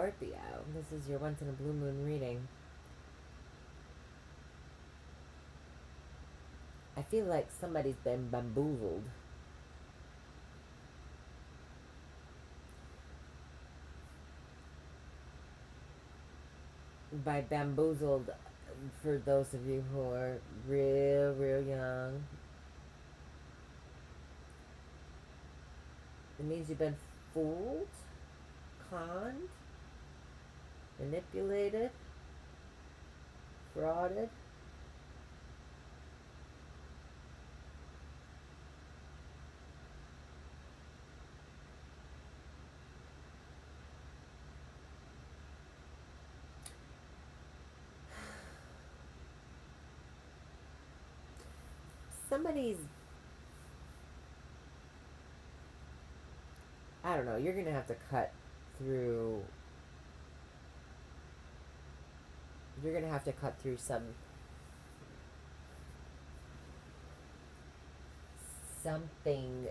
Scorpio. This is your once in a blue moon reading. I feel like somebody's been bamboozled. By bamboozled, for those of you who are real young, it means you've been fooled, conned, manipulated, frauded. Somebody's, I don't know, you're going to have to cut through, you're going to have to cut through something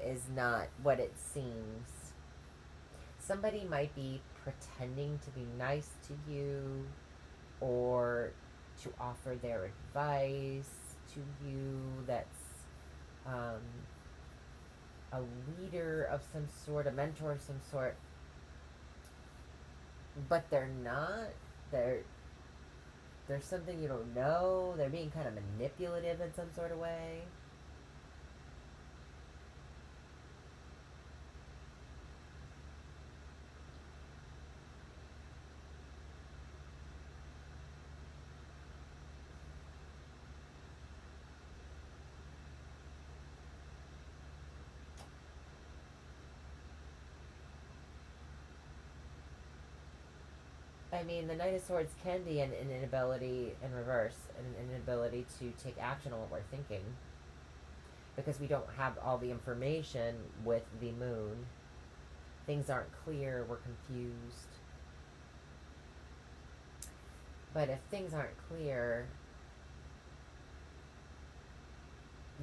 is not what it seems. Somebody might be pretending to be nice to you or to offer their advice to you that's um, a leader of some sort, a mentor of some sort, but they're not. There's something you don't know. They're being kind of manipulative in some sort of way. I mean, the Knight of Swords can be an inability in reverse, an inability to take action on what we're thinking because we don't have all the information with the moon. Things aren't clear, we're confused. But if things aren't clear,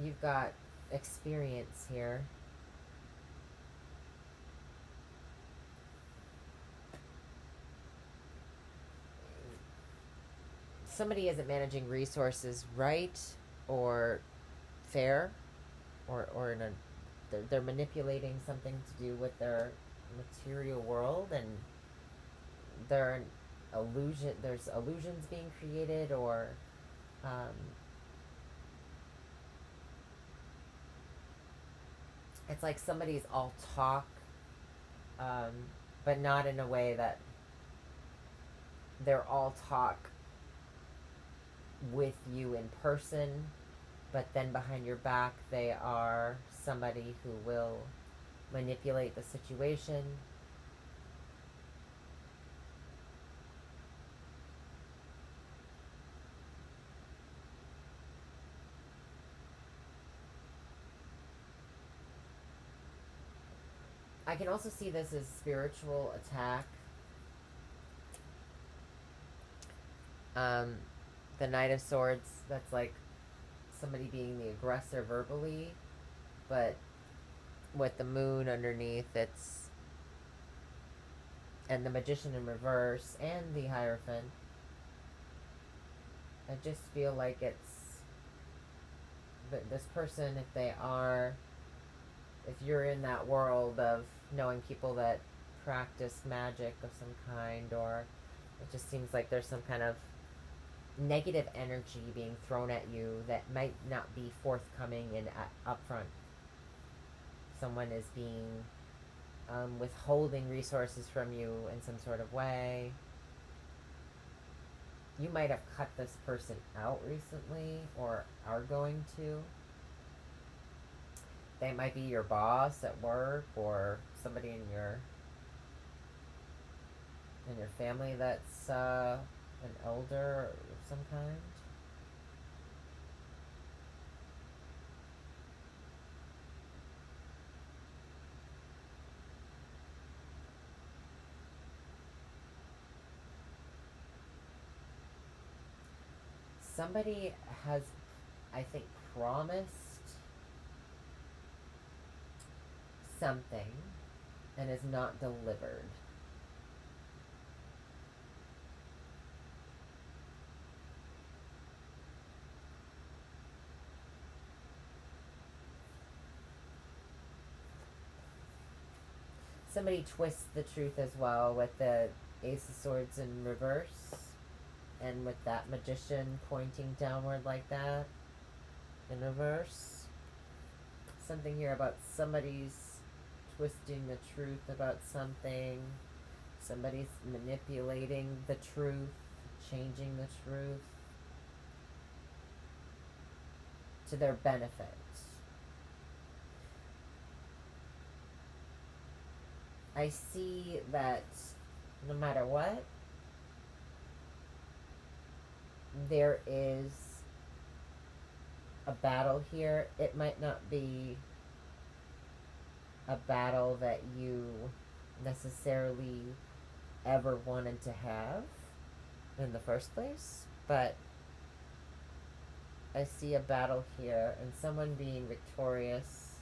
you've got experience here. Somebody isn't managing resources right or fair, or in a, they're manipulating something to do with their material world, and they're an illusion. There's illusions being created, or it's like somebody's all talk, but not in a way that they're all talk with you in person, but then behind your back they are somebody who will manipulate the situation. I can also see this as spiritual attack. The Knight of Swords, that's like somebody being the aggressor verbally, but with the moon underneath, it's, and the Magician in reverse, and the Hierophant. I just feel like it's this person, if you're in that world of knowing people that practice magic of some kind, or it just seems like there's some kind of negative energy being thrown at you that might not be forthcoming and upfront. Someone is being withholding resources from you in some sort of way. You might have cut this person out recently or are going to. They might be your boss at work, or somebody in your family that's an elder of some kind. Somebody has, I think, promised something and is not delivered. somebody twists the truth as well with the Ace of Swords in reverse, and with that Magician pointing downward like that in reverse. Something here about somebody's twisting the truth about something. Somebody's manipulating the truth, changing the truth to their benefit. I see that no matter what, there is a battle here. It might not be a battle that you necessarily ever wanted to have in the first place, but I see a battle here and someone being victorious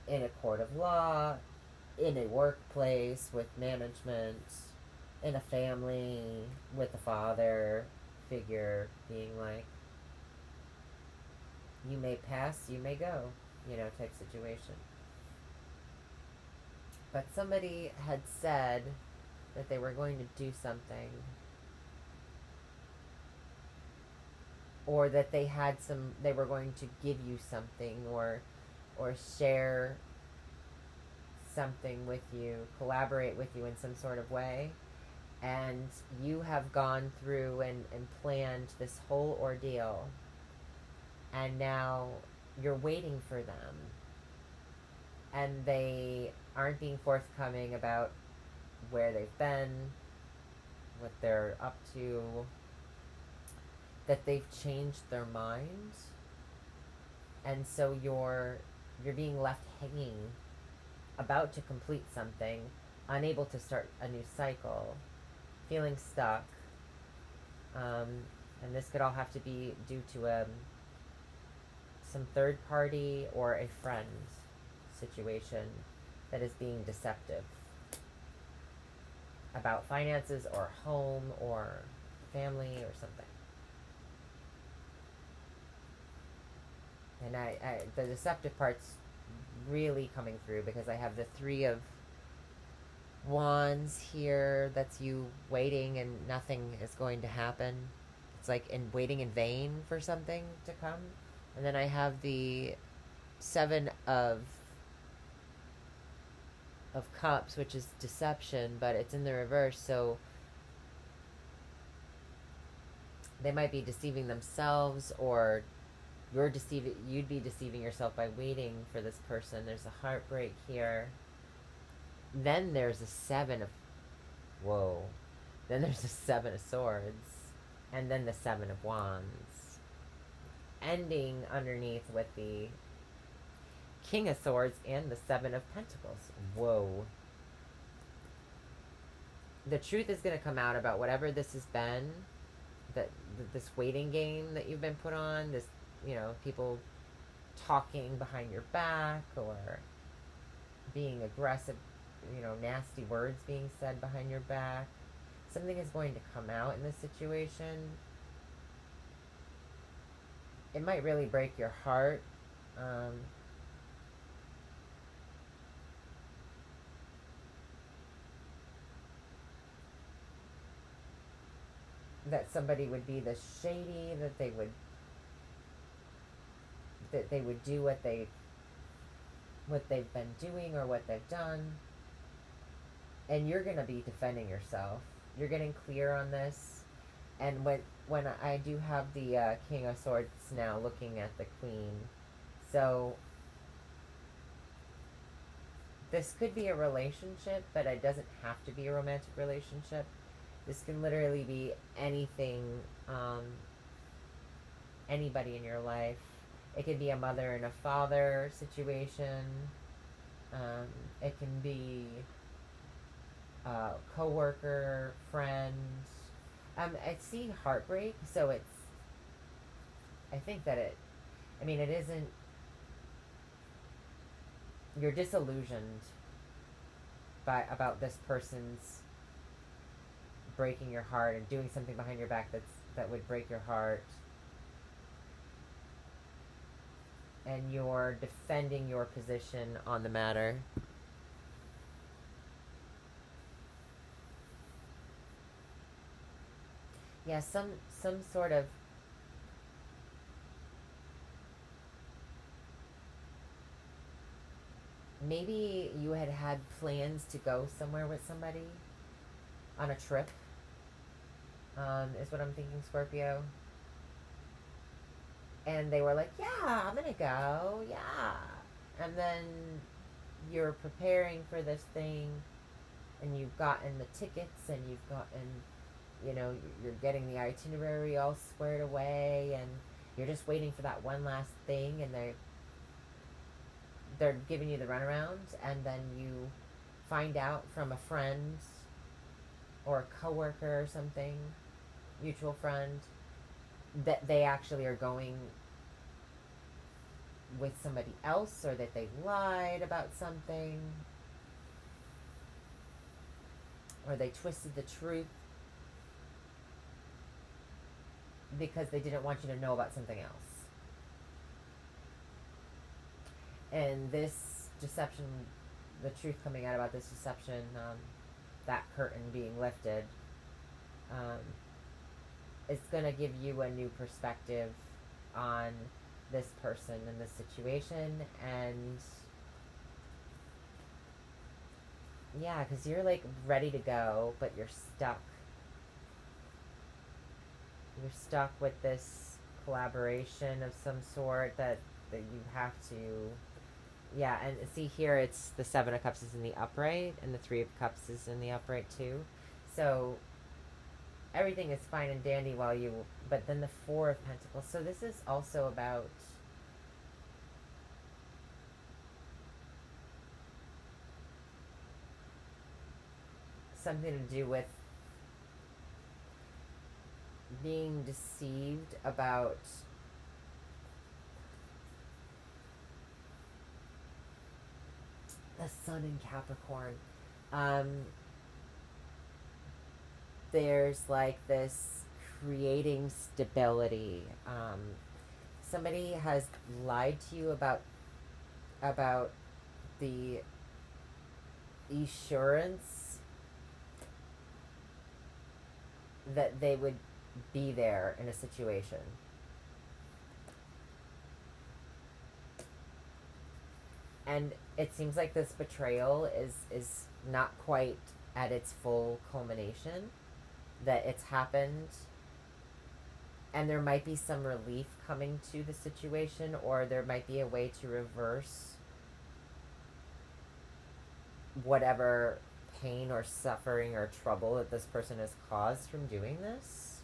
in a court of law, in a workplace with management, in a family with a father figure being like, you may pass, you may go, type situation. But somebody had said that they were going to do something, or that they were going to give you something, or share something with you, collaborate with you in some sort of way, and you have gone through and planned this whole ordeal, and now you're waiting for them, and they aren't being forthcoming about where they've been, what they're up to, that they've changed their mind, and so you're being left hanging, about to complete something, unable to start a new cycle, feeling stuck, and this could all have to be due to some third party or a friend situation that is being deceptive about finances or home or family or something. And the deceptive part's really coming through because I have the Three of Wands here. That's you waiting and nothing is going to happen. It's like waiting in vain for something to come. And then I have the Seven of Cups, which is deception, but it's in the reverse, so they might be deceiving themselves, or you'd be deceiving yourself by waiting for this person. There's a heartbreak here. Then there's a then there's a Seven of Swords, and then the Seven of Wands, ending underneath with the King of Swords and the Seven of Pentacles. Whoa. The truth is going to come out about whatever this has been, this waiting game that you've been put on, this, people talking behind your back or being aggressive, nasty words being said behind your back. Something is going to come out in this situation. It might really break your heart. That somebody would be this shady, that they would do what they've been doing or what they've done, and you're going to be defending yourself. You're getting clear on this. And when I do have the King of Swords now looking at the Queen, so this could be a relationship, but it doesn't have to be a romantic relationship. This can literally be anything, anybody in your life. It could be a mother and a father situation. It can be a coworker, friend. I see heartbreak, so I think that it isn't, you're disillusioned about this person's breaking your heart and doing something behind your back that would break your heart, and you're defending your position on the matter. yeah, some sort of, maybe you had had plans to go somewhere with somebody on a trip, is what I'm thinking, Scorpio. And they were like, yeah, I'm gonna go, yeah. And then you're preparing for this thing, and you've gotten the tickets, and you've gotten, you're getting the itinerary all squared away, and you're just waiting for that one last thing, and they're giving you the runaround, and then you find out from a friend or a coworker or something, mutual friend, that they actually are going with somebody else, or that they lied about something, or they twisted the truth because they didn't want you to know about something else. And this deception, the truth coming out about this deception, that curtain being lifted, um, it's going to give you a new perspective on this person and this situation. And yeah, because you're like ready to go, but you're stuck. You're stuck with this collaboration of some sort that you have to. Yeah, and see here, it's the Seven of Cups is in the upright, and the Three of Cups is in the upright too. So everything is fine and dandy but then the Four of Pentacles. So this is also about something to do with being deceived about the Sun in Capricorn. Um, there's like this creating stability. Somebody has lied to you about the assurance that they would be there in a situation. And it seems like this betrayal is not quite at its full culmination, that it's happened, and there might be some relief coming to the situation, or there might be a way to reverse whatever pain or suffering or trouble that this person has caused from doing this.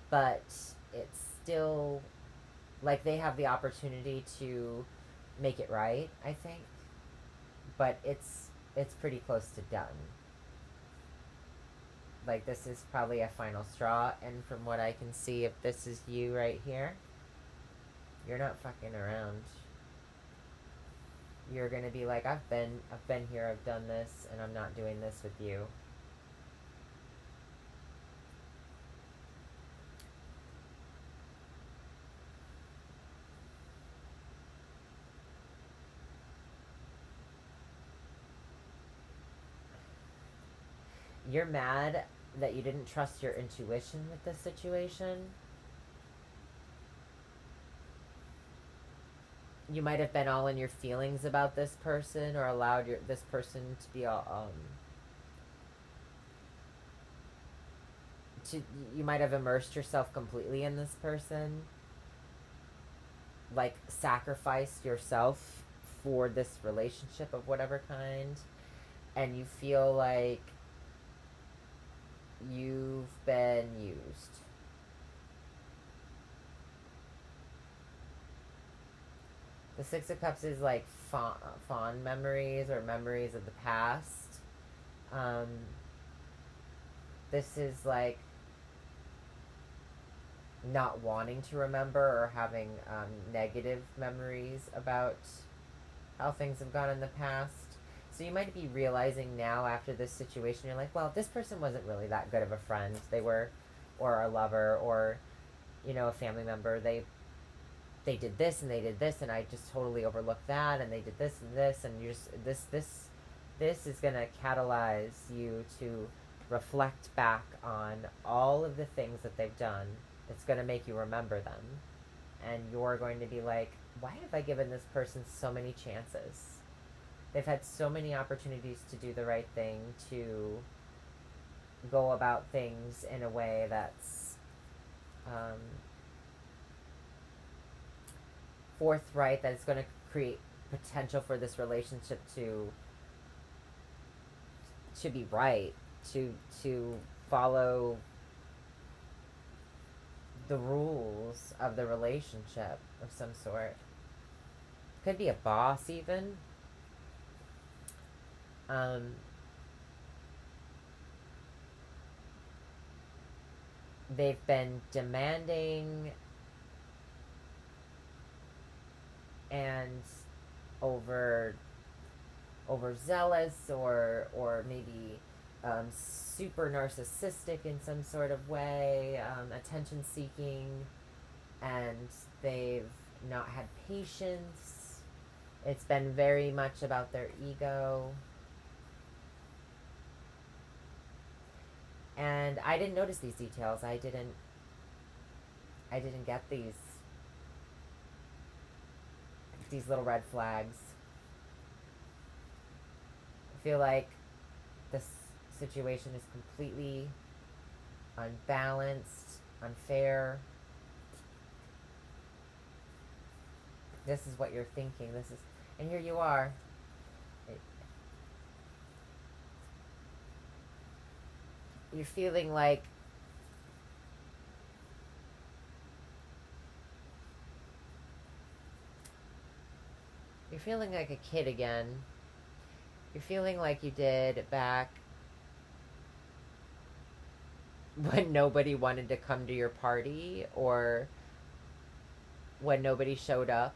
But it's still like they have the opportunity to make it right, I think. But it's pretty close to done. Like, this is probably a final straw, and from what I can see, if this is you right here, you're not fucking around. You're gonna be like, I've been here, I've done this, and I'm not doing this with you. You're mad that you didn't trust your intuition with this situation. You might have been all in your feelings about this person, or allowed this person to be all you might have immersed yourself completely in this person, like sacrificed yourself for this relationship of whatever kind, and you feel like you've been used. The Six of Cups is like fond memories or memories of the past. Um, this is like not wanting to remember, or having negative memories about how things have gone in the past. So you might be realizing now, after this situation, you're like, well, this person wasn't really that good of a friend. They were, or a lover, or, a family member. They did this and they did this, and I just totally overlooked that, and they did this and this, and you just this is gonna catalyze you to reflect back on all of the things that they've done. It's going to make you remember them. And you're going to be like, why have I given this person so many chances? They've had so many opportunities to do the right thing, to go about things in a way that's forthright, that is going to create potential for this relationship to be right, to follow the rules of the relationship of some sort. Could be a boss even. They've been demanding and overzealous, or maybe super narcissistic in some sort of way, attention seeking, and they've not had patience. It's been very much about their ego. And I didn't notice these details. I didn't get these little red flags. I feel like this situation is completely unbalanced, unfair. This is what you're thinking. And here you are. You're feeling like a kid again. You're feeling like you did back when nobody wanted to come to your party, or when nobody showed up.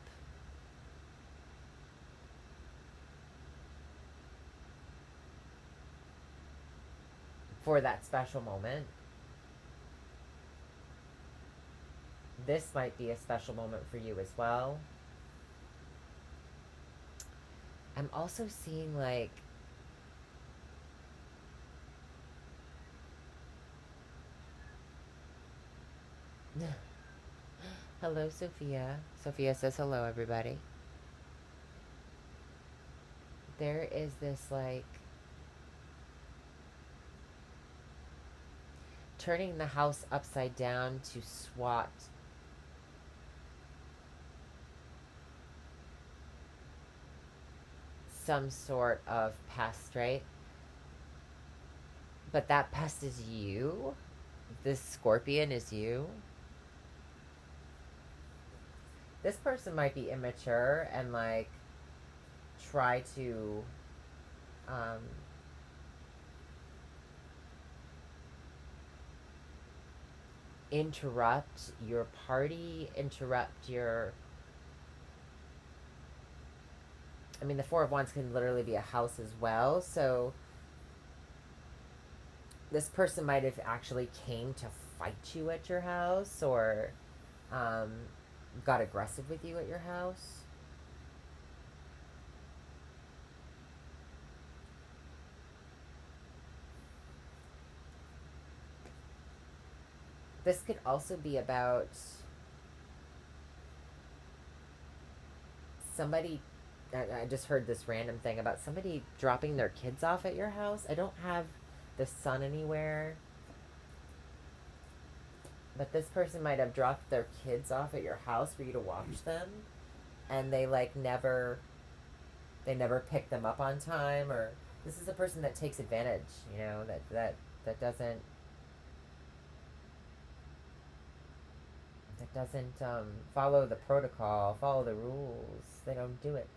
For that special moment. This might be a special moment for you as well. I'm also seeing like hello, Sophia. Sophia says hello, everybody. There is this like turning the house upside down to swat some sort of pest, right? But that pest is you. This scorpion is you. This person might be immature and like try to interrupt your party, interrupt your... I mean, the Four of Wands can literally be a house as well, so this person might have actually came to fight you at your house, or got aggressive with you at your house. This could also be about somebody... I just heard this random thing about somebody dropping their kids off at your house. I don't have the sun anywhere, but this person might have dropped their kids off at your house for you to watch them, and they like never pick them up on time. Or this is a person that takes advantage, that doesn't follow the protocol, follow the rules. They don't do it.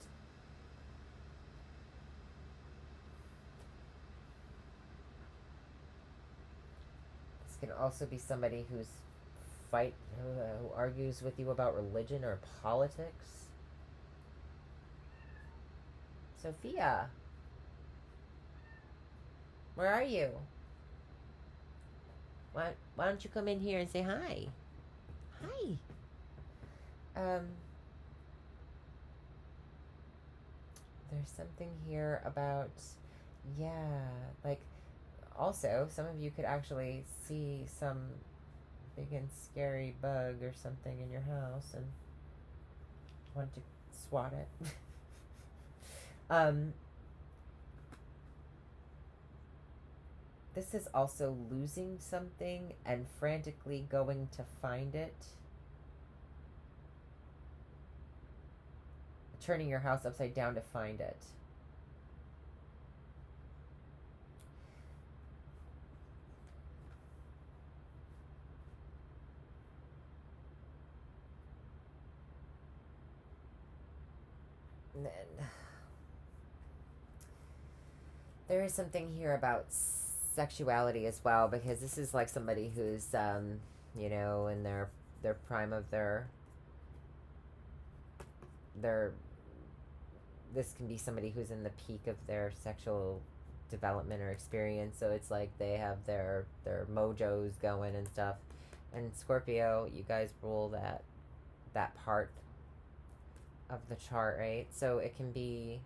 This can also be somebody who argues with you about religion or politics. Sophia, where are you? Why don't you come in here and say hi? Hi. There's something here about, like Also, some of you could actually see some big and scary bug or something in your house and want to swat it. um, this is also losing something and frantically going to find it. Turning your house upside down to find it. And then there is something here about sexuality as well, because this is like somebody who's you know, in their prime of their this can be somebody who's in the peak of their sexual development or experience, so it's like they have their mojos going and stuff. And Scorpio, you guys rule that part of the chart, right? So it can be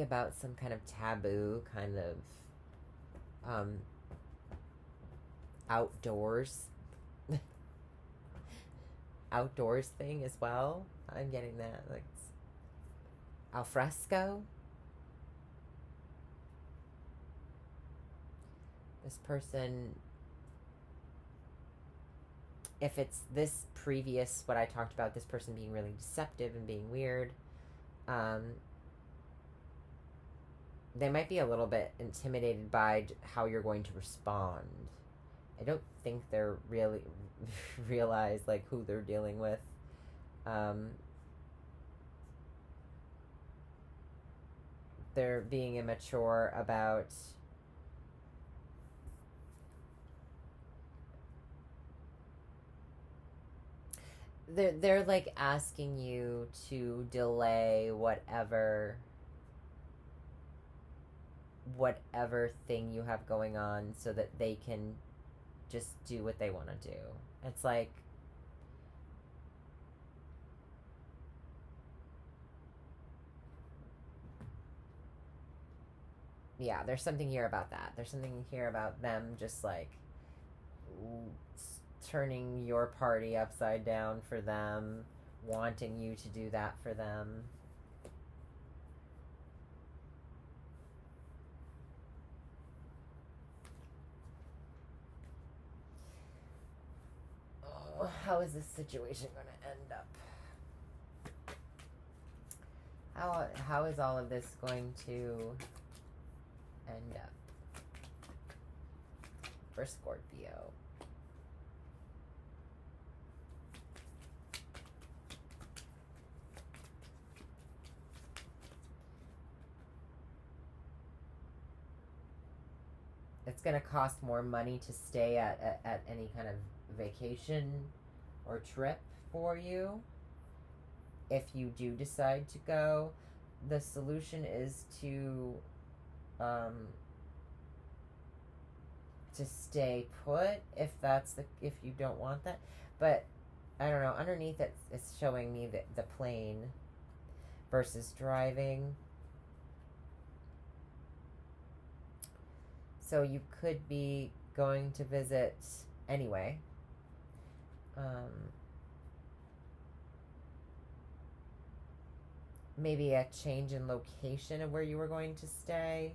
about some kind of taboo kind of outdoors outdoors thing as well. I'm getting that, like al fresco. This person, if it's this previous, what I talked about, this person being really deceptive and being weird, they might be a little bit intimidated by how you're going to respond. I don't think they're really realize like who they're dealing with. They're being immature about they're like asking you to delay whatever thing you have going on so that they can just do what they want to do. It's like yeah, there's something here about that. There's something here about them just like turning your party upside down for them, wanting you to do that for them. Oh, how is this situation going to end up? How is all of this going to end up for Scorpio? It's going to cost more money to stay at any kind of vacation or trip for you. If you do decide to go, the solution is to stay put if you don't want that. But I don't know, underneath it's showing me the plane versus driving. So you could be going to visit anyway. Maybe a change in location of where you were going to stay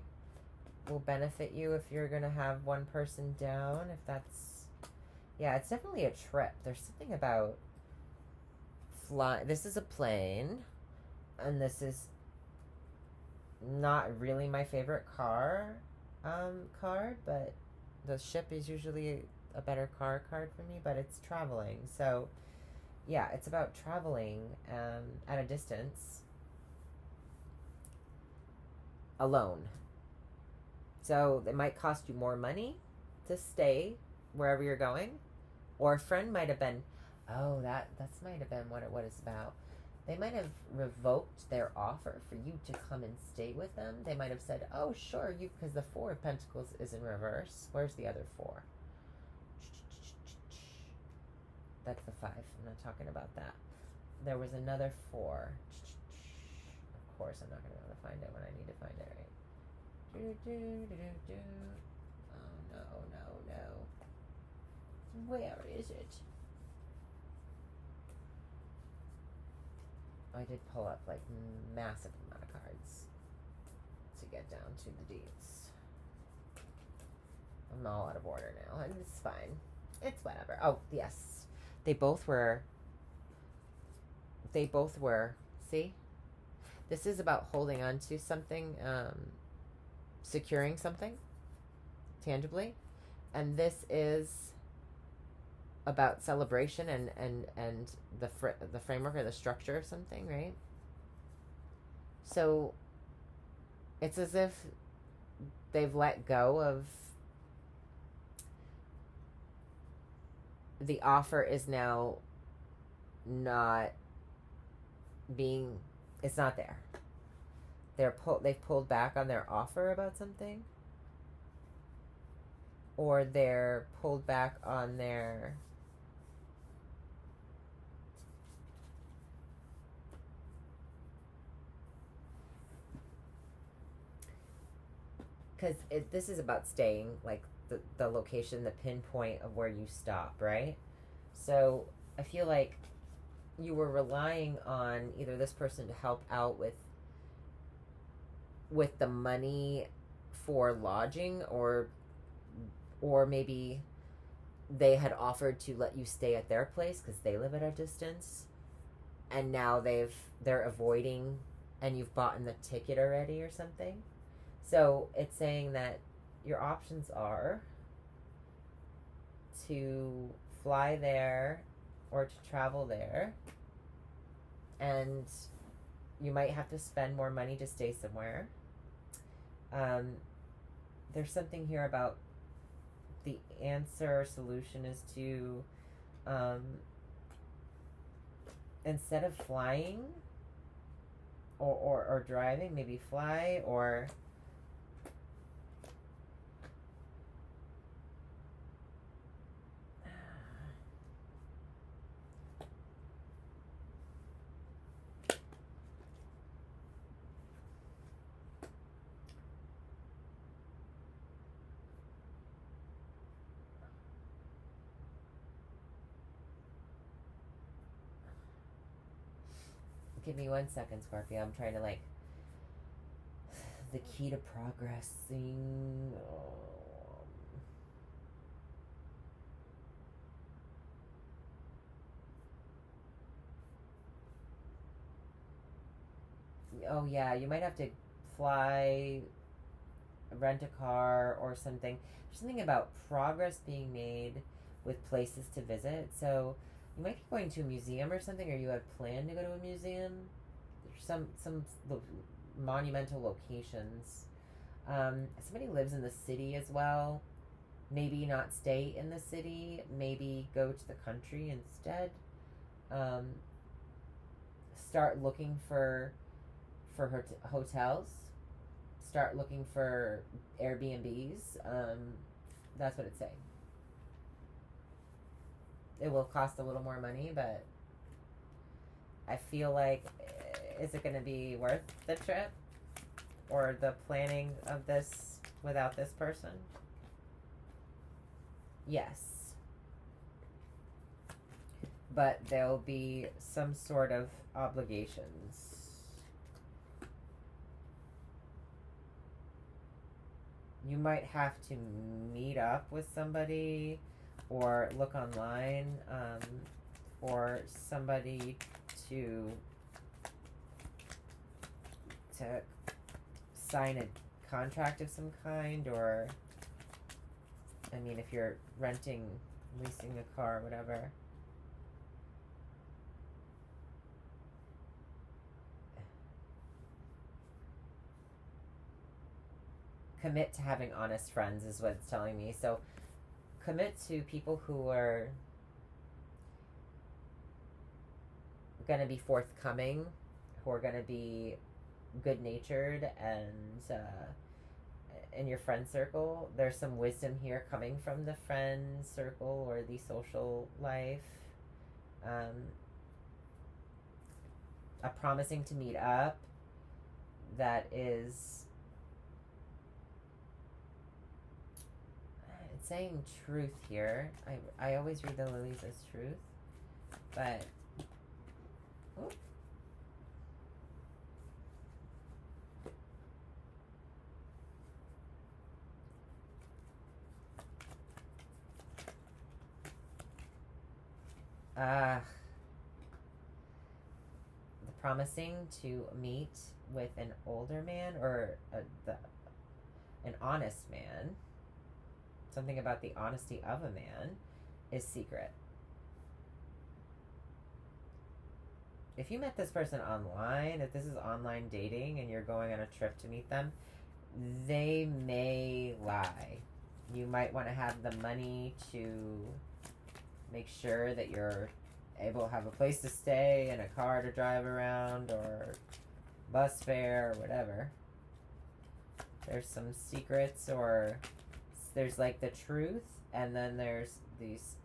will benefit you if you're going to have one person down. If that's, yeah, it's definitely a trip. There's something about fly. This is a plane, and this is not really my favorite card, but the ship is usually a better card for me, but it's traveling. So yeah, it's about traveling at a distance alone. So it might cost you more money to stay wherever you're going, or a friend might have been, oh, that might have been what it's about. They might have revoked their offer for you to come and stay with them. They might have said, oh, sure, because the Four of Pentacles is in reverse. Where's the other four? That's the 5. I'm not talking about that. There was another 4. Of course, I'm not going to be able to find it when I need to find it, right? Oh, no. Where is it? I did pull up like massive amount of cards to get down to the deeds. I'm all out of order now, and it's fine. It's whatever. Oh, yes. They both were. See? This is about holding on to something, securing something tangibly. And this is about celebration and the framework or the structure of something, right? So it's as if they've let go of the offer is now not being, it's not there. They've pulled back on their offer about something, or they're pulled back on their because this is about staying, like the location, the pinpoint of where you stop, right? So I feel like you were relying on either this person to help out with the money for lodging, or maybe they had offered to let you stay at their place because they live at a distance, and now they're avoiding, and you've bought in the ticket already or something. So it's saying that your options are to fly there or to travel there, and you might have to spend more money to stay somewhere. There's something here about the answer or solution is to instead of flying or driving, maybe fly, or give me 1 second, Scorpio. I'm trying to the key to progressing. Oh yeah, you might have to fly, rent a car or something. There's something about progress being made with places to visit. So you might be going to a museum or something, or you have planned to go to a museum. There's some monumental locations. Somebody lives in the city as well. Maybe not stay in the city. Maybe go to the country instead. Start looking for hotels. Start looking for Airbnbs. That's what it's saying. It will cost a little more money, but I feel like, is it going to be worth the trip or the planning of this without this person? Yes. But there'll be some sort of obligations. You might have to meet up with somebody or look online for somebody to sign a contract of some kind, or I mean, if you're renting, leasing a car, whatever. Commit to having honest friends is what it's telling me. So commit to people who are going to be forthcoming, who are going to be good-natured, and in your friend circle. There's some wisdom here coming from the friend circle or the social life. Um, a promising to meet up that is, it's saying truth here. I always read the lilies as truth, but oh, uh, promising to meet with an older man or an honest man, something about the honesty of a man, is secret. If you met this person online, if this is online dating and you're going on a trip to meet them, they may lie. You might want to have the money to make sure that you're able to have a place to stay and a car to drive around or bus fare or whatever. There's some secrets, or there's like the truth, and then there's these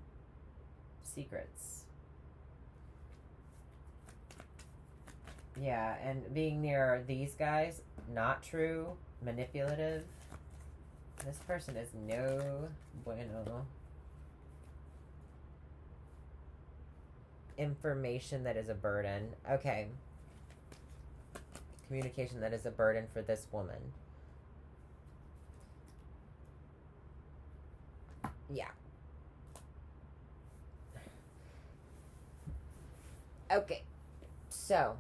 secrets. Yeah, and being near these guys, not true, manipulative. This person is no bueno. Information that is a burden. Okay. Communication that is a burden for this woman. Yeah. Okay. So,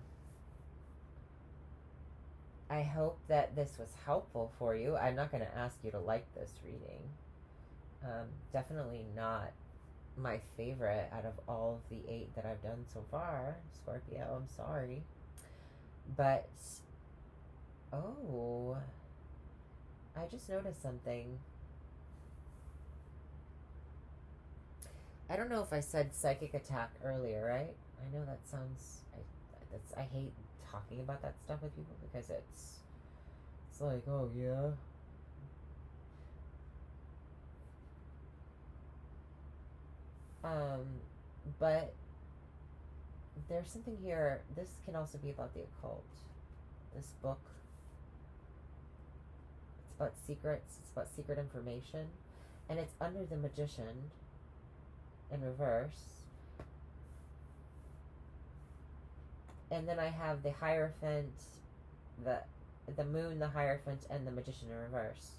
I hope that this was helpful for you. I'm not going to ask you to like this reading. Definitely not my favorite out of all of the 8 that I've done so far, Scorpio. I'm sorry. But, oh, I just noticed something. I don't know if I said psychic attack earlier, right? I know that sounds. I hate talking about that stuff with people because it's like, oh yeah. But there's something here. This can also be about the occult. This book. It's about secrets. It's about secret information, and it's under the Magician in reverse. And then I have the Hierophant, the Moon, the Hierophant, and the Magician in reverse.